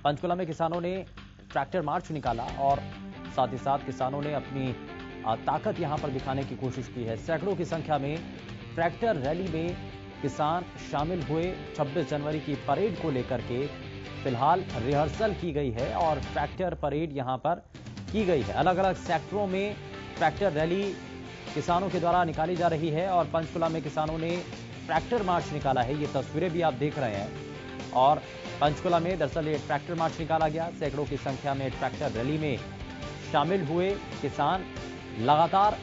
पंचकुला में किसानों ने ट्रैक्टर मार्च निकाला और साथ ही साथ किसानों ने अपनी ताकत यहां पर दिखाने की कोशिश की है। सैकड़ों की संख्या में ट्रैक्टर रैली में किसान शामिल हुए। 26 जनवरी की परेड को लेकर के फिलहाल रिहर्सल की गई है और ट्रैक्टर परेड यहां पर की गई है। अलग अलग सेक्टरों में ट्रैक्टर रैली किसानों के द्वारा निकाली जा रही है और पंचकुला में किसानों ने ट्रैक्टर मार्च निकाला है। ये तस्वीरें भी आप देख रहे हैं और पंचकुला में दरअसल ये ट्रैक्टर मार्च निकाला गया। सैकड़ों की संख्या में ट्रैक्टर रैली में शामिल हुए किसान लगातार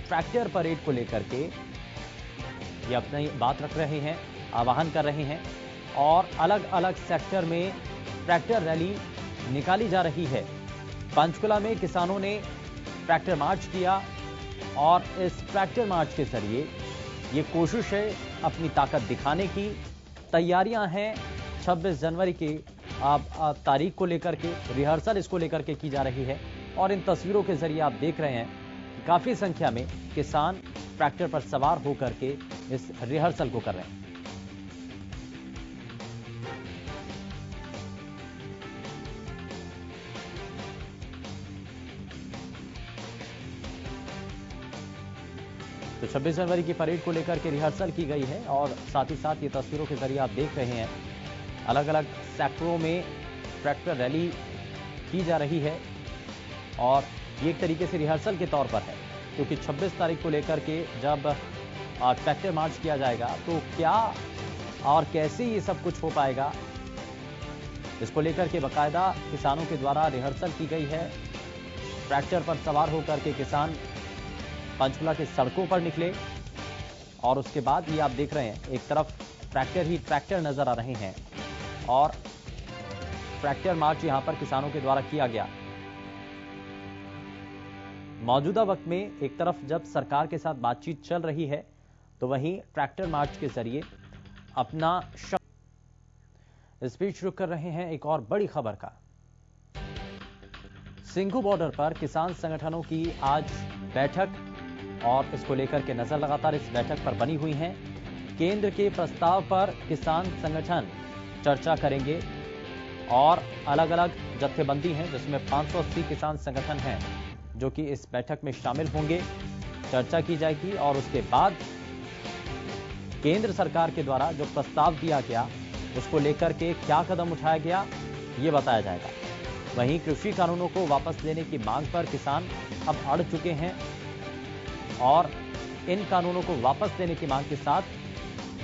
ट्रैक्टर परेड को लेकर के ये अपनी बात रख रहे हैं, आह्वान कर रहे हैं और अलग अलग सेक्टर में ट्रैक्टर रैली निकाली जा रही है। पंचकुला में किसानों ने ट्रैक्टर मार्च किया और इस ट्रैक्टर मार्च के जरिए ये कोशिश है अपनी ताकत दिखाने की। तैयारियां हैं 26 जनवरी की तारीख को लेकर के, रिहर्सल इसको लेकर के की जा रही है और इन तस्वीरों के जरिए आप देख रहे हैं कि काफी संख्या में किसान ट्रैक्टर पर सवार होकर के इस रिहर्सल को कर रहे हैं। तो 26 जनवरी की परेड को लेकर के रिहर्सल की गई है और साथ ही साथ ये तस्वीरों के जरिए आप देख रहे हैं अलग अलग सेक्टरों में ट्रैक्टर रैली की जा रही है और ये एक तरीके से रिहर्सल के तौर पर है, क्योंकि 26 तारीख को लेकर के जब ट्रैक्टर मार्च किया जाएगा तो क्या और कैसे ये सब कुछ हो पाएगा, इसको लेकर के बाकायदा किसानों के द्वारा रिहर्सल की गई है। ट्रैक्टर पर सवार होकर के किसान पंचकुला के सड़कों पर निकले और उसके बाद ये आप देख रहे हैं एक तरफ ट्रैक्टर ही ट्रैक्टर नजर आ रहे हैं और ट्रैक्टर मार्च यहां पर किसानों के द्वारा किया गया। मौजूदा वक्त में एक तरफ जब सरकार के साथ बातचीत चल रही है तो वहीं ट्रैक्टर मार्च के जरिए अपना स्पीच रुक कर रहे हैं एक और बड़ी खबर का। सिंघू बॉर्डर पर किसान संगठनों की आज बैठक और इसको लेकर के नजर लगातार इस बैठक पर बनी हुई है। केंद्र के प्रस्ताव पर किसान संगठन चर्चा करेंगे और अलग अलग जत्थेबंदी हैं जिसमें 580 किसान संगठन हैं जो कि इस बैठक में शामिल होंगे। चर्चा की जाएगी और उसके बाद केंद्र सरकार के द्वारा जो प्रस्ताव दिया गया उसको लेकर के क्या कदम उठाया गया ये बताया जाएगा। वहीं कृषि कानूनों को वापस लेने की मांग पर किसान अब अड़ चुके हैं और इन कानूनों को वापस लेने की मांग के साथ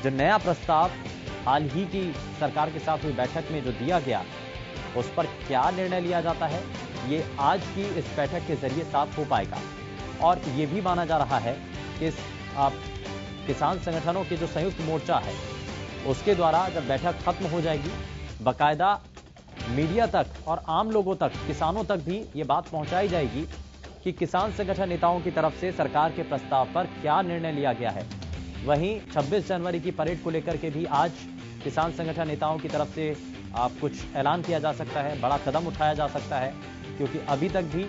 जो नया प्रस्ताव हाल ही की सरकार के साथ हुई बैठक में जो दिया गया उस पर क्या निर्णय लिया जाता है ये आज की इस बैठक के जरिए साफ हो पाएगा। और ये भी माना जा रहा है कि इस किसान संगठनों के जो संयुक्त मोर्चा है उसके द्वारा जब बैठक खत्म हो जाएगी बाकायदा मीडिया तक और आम लोगों तक, किसानों तक भी ये बात पहुंचाई जाएगी कि किसान संगठन नेताओं की तरफ से सरकार के प्रस्ताव पर क्या निर्णय लिया गया है। वहीं 26 जनवरी की परेड को लेकर के भी आज किसान संगठन नेताओं की तरफ से कुछ ऐलान किया जा सकता है, बड़ा कदम उठाया जा सकता है, क्योंकि अभी तक भी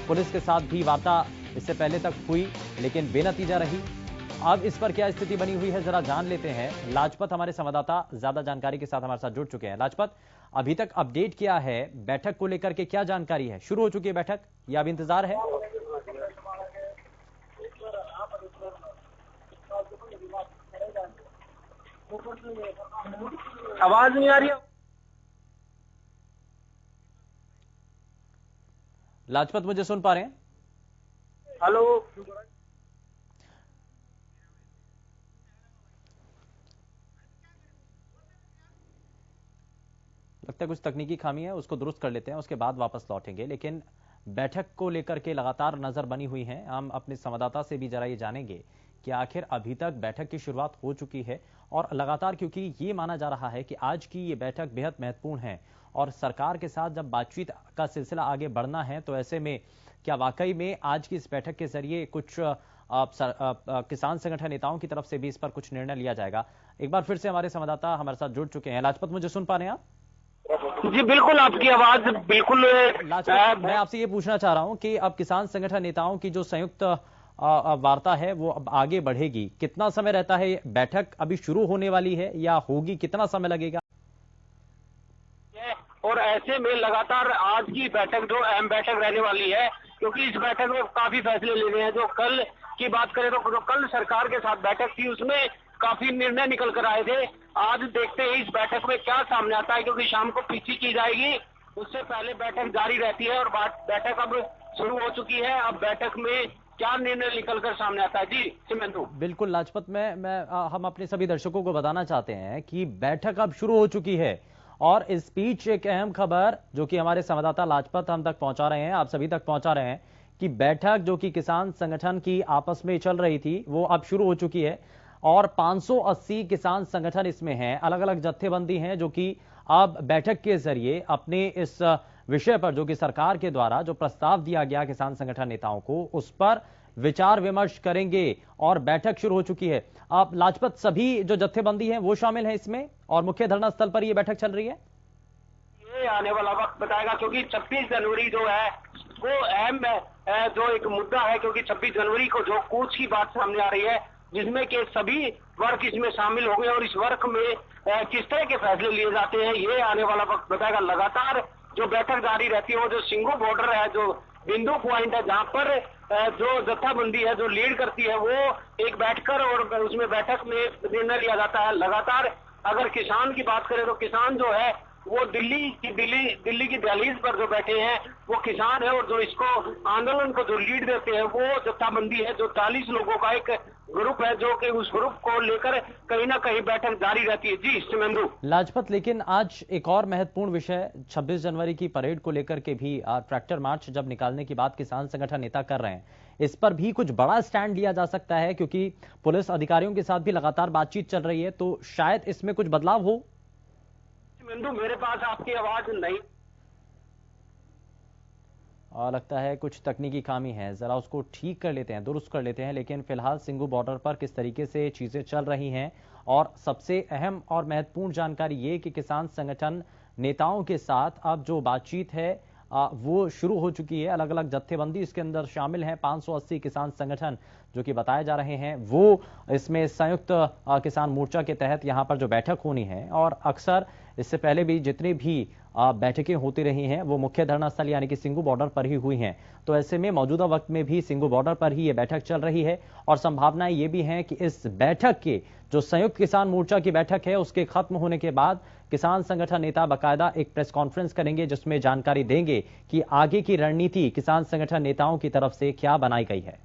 पुलिस के साथ भी वार्ता इससे पहले तक हुई लेकिन बेनतीजा रही। अब इस पर क्या स्थिति बनी हुई है जरा जान लेते हैं। लाजपत हमारे संवाददाता ज्यादा जानकारी के साथ हमारे साथ जुड़ चुके हैं। लाजपत, अभी तक अपडेट क्या है, बैठक को लेकर के क्या जानकारी है? शुरू हो चुकी है बैठक या अभी इंतजार है? आवाज नहीं आ रही? लाजपत मुझे सुन पा रहे हैं? हेलो, लगता है कुछ तकनीकी खामी है, उसको दुरुस्त कर लेते हैं, उसके बाद वापस लौटेंगे। लेकिन बैठक को लेकर के लगातार नजर बनी हुई है। हम अपने संवाददाता से भी जरा ये जानेंगे कि आखिर अभी तक बैठक की शुरुआत हो चुकी है और लगातार, क्योंकि ये माना जा रहा है कि आज की ये बैठक बेहद महत्वपूर्ण है और सरकार के साथ जब बातचीत का सिलसिला आगे बढ़ना है तो ऐसे में क्या वाकई में आज की इस बैठक के जरिए कुछ किसान संगठन नेताओं की तरफ से भी इस पर कुछ निर्णय लिया जाएगा? एक बार फिर से हमारे संवाददाता हमारे साथ जुड़ चुके हैं। लाजपत, मुझे सुन पा रहे हैं आप? जी बिल्कुल, आपकी आवाज बिल्कुल। लाजपत, मैं आपसे ये पूछना चाह रहा हूं कि अब किसान संगठन नेताओं की जो संयुक्त वार्ता है वो अब आगे बढ़ेगी, कितना समय रहता है? बैठक अभी शुरू होने वाली है या होगी, कितना समय लगेगा? है और ऐसे में लगातार आज की बैठक जो अहम बैठक रहने वाली है, क्योंकि इस बैठक में काफी फैसले लेने हैं। जो कल की बात करें तो जो कल सरकार के साथ बैठक थी उसमें काफी निर्णय निकल कर आए थे। आज देखते हैं इस बैठक में क्या सामने आता है, क्योंकि शाम को पीछे की जाएगी, उससे पहले बैठक जारी रहती है और बैठक अब शुरू हो चुकी है। अब बैठक में क्या निर्णय निकल कर सामने आता है। जी सिमेंदु। बिल्कुल लाजपत, हम अपने सभी दर्शकों को बताना चाहते हैं कि बैठक अब शुरू हो चुकी है और इस बीच एक अहम खबर जो कि हमारे संवाददाता लाजपत हम तक पहुंचा रहे हैं, आप सभी तक पहुंचा रहे हैं कि बैठक जो कि किसान संगठन की आपस में चल रही थी वो अब शुरू हो चुकी है और 580 किसान संगठन इसमें हैं, अलग अलग जत्थेबंदी हैं जो कि अब बैठक के जरिए अपने इस विषय पर जो कि सरकार के द्वारा जो प्रस्ताव दिया गया किसान संगठन नेताओं को उस पर विचार विमर्श करेंगे और बैठक शुरू हो चुकी है। अब लाजपत, सभी जो जत्थेबंदी हैं वो शामिल हैं इसमें और मुख्य धरना स्थल पर ये बैठक चल रही है। ये आने वाला वक्त बताएगा, क्योंकि 26 जनवरी जो है वो अहम जो एक मुद्दा है, क्योंकि 26 जनवरी को जो कूच की बात सामने आ रही है जिसमें के सभी वर्ग इसमें शामिल हो गए और इस वर्ग में किस तरह के फैसले लिए जाते हैं ये आने वाला वक्त बताएगा। लगातार जो बैठक जारी रहती है वो जो सिंगू बॉर्डर है, जो बिंदु पॉइंट है जहां पर जो जत्थाबंदी है जो लीड करती है वो एक बैठकर और उसमें बैठक में निर्णय लिया जाता है। लगातार अगर किसान की बात करें तो किसान जो है वो दिल्ली की दहलीज पर जो बैठे हैं वो किसान है और जो इसको आंदोलन को जो लीड देते हैं वो जत्थाबंदी है, जो 40 लोगों का एक ग्रुप है जो कि उस ग्रुप को लेकर कहीं ना कहीं बैठक जारी रहती है। जी सिमेंदु। लाजपत, लेकिन आज एक और महत्वपूर्ण विषय 26 जनवरी की परेड को लेकर के भी ट्रैक्टर मार्च जब निकालने की बात किसान संगठन नेता कर रहे हैं, इस पर भी कुछ बड़ा स्टैंड लिया जा सकता है क्योंकि पुलिस अधिकारियों के साथ भी लगातार बातचीत चल रही है, तो शायद इसमें कुछ बदलाव हो। सिमेंदु, मेरे पास आपकी आवाज नहीं और लगता है कुछ तकनीकी खामी है, जरा उसको ठीक कर लेते हैं, दुरुस्त कर लेते हैं। लेकिन फिलहाल सिंगू बॉर्डर पर किस तरीके से चीजें चल रही हैं और सबसे अहम और महत्वपूर्ण जानकारी ये कि किसान संगठन नेताओं के साथ अब जो बातचीत है वो शुरू हो चुकी है। अलग अलग जत्थेबंदी इसके अंदर शामिल हैं, 580 किसान संगठन जो कि बताए जा रहे हैं वो इसमें संयुक्त किसान मोर्चा के तहत यहाँ पर जो बैठक होनी है और अक्सर इससे पहले भी जितनी भी बैठकें होती रही हैं वो मुख्य धरना स्थल यानी कि सिंगू बॉर्डर पर ही हुई हैं। तो ऐसे में मौजूदा वक्त में भी सिंगू बॉर्डर पर ही ये बैठक चल रही है और संभावनाएं ये भी हैं कि इस बैठक के जो संयुक्त किसान मोर्चा की बैठक है उसके खत्म होने के बाद किसान संगठन नेता बाकायदा एक प्रेस कॉन्फ्रेंस करेंगे जिसमें जानकारी देंगे कि आगे की रणनीति किसान संगठन नेताओं की तरफ से क्या बनाई गई है।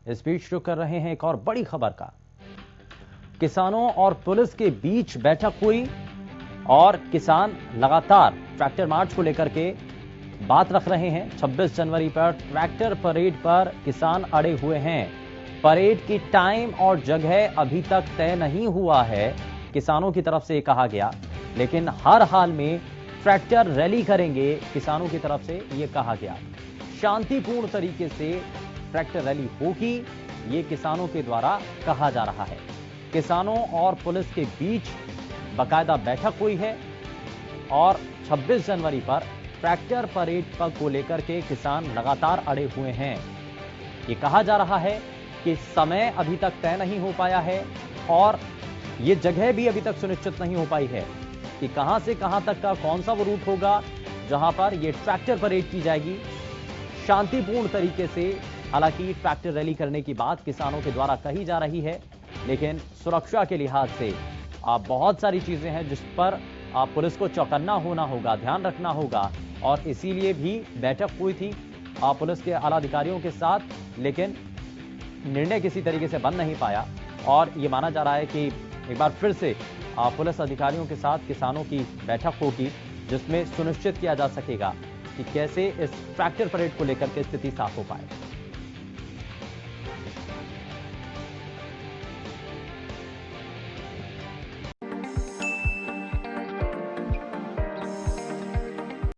इस बीच शुरू कर रहे हैं एक और बड़ी खबर का। किसानों और पुलिस के बीच बैठक हुई और किसान लगातार ट्रैक्टर मार्च को लेकर के बात रख रहे हैं। 26 जनवरी पर ट्रैक्टर परेड पर किसान अड़े हुए हैं। परेड की टाइम और जगह अभी तक तय नहीं हुआ है, किसानों की तरफ से कहा गया, लेकिन हर हाल में ट्रैक्टर रैली करेंगे, किसानों की तरफ से यह कहा गया। शांतिपूर्ण तरीके से ट्रैक्टर रैली होगी, ये किसानों के द्वारा कहा जा रहा है। किसानों और पुलिस के बीच बाकायदा बैठक हुई है और 26 जनवरी पर ट्रैक्टर परेड को लेकर के किसान लगातार अड़े हुए हैं। ये कहा जा रहा है कि समय अभी तक तय नहीं हो पाया है और ये जगह भी अभी तक सुनिश्चित नहीं हो पाई है कि कहां से कहां तक का कौन सा वो रूट होगा जहां पर ये ट्रैक्टर परेड की जाएगी। शांतिपूर्ण तरीके से हालांकि ट्रैक्टर रैली करने की बात किसानों के द्वारा कही जा रही है, लेकिन सुरक्षा के लिहाज से बहुत सारी चीजें हैं जिस पर पुलिस को चौकन्ना होना होगा, ध्यान रखना होगा और इसीलिए भी बैठक हुई थी पुलिस के आला अधिकारियों के साथ, लेकिन निर्णय किसी तरीके से बन नहीं पाया और ये माना जा रहा है कि एक बार फिर से पुलिस अधिकारियों के साथ किसानों की बैठक होगी जिसमें सुनिश्चित किया जा सकेगा कि कैसे इस ट्रैक्टर परेड को लेकर के स्थिति साफ हो पाए।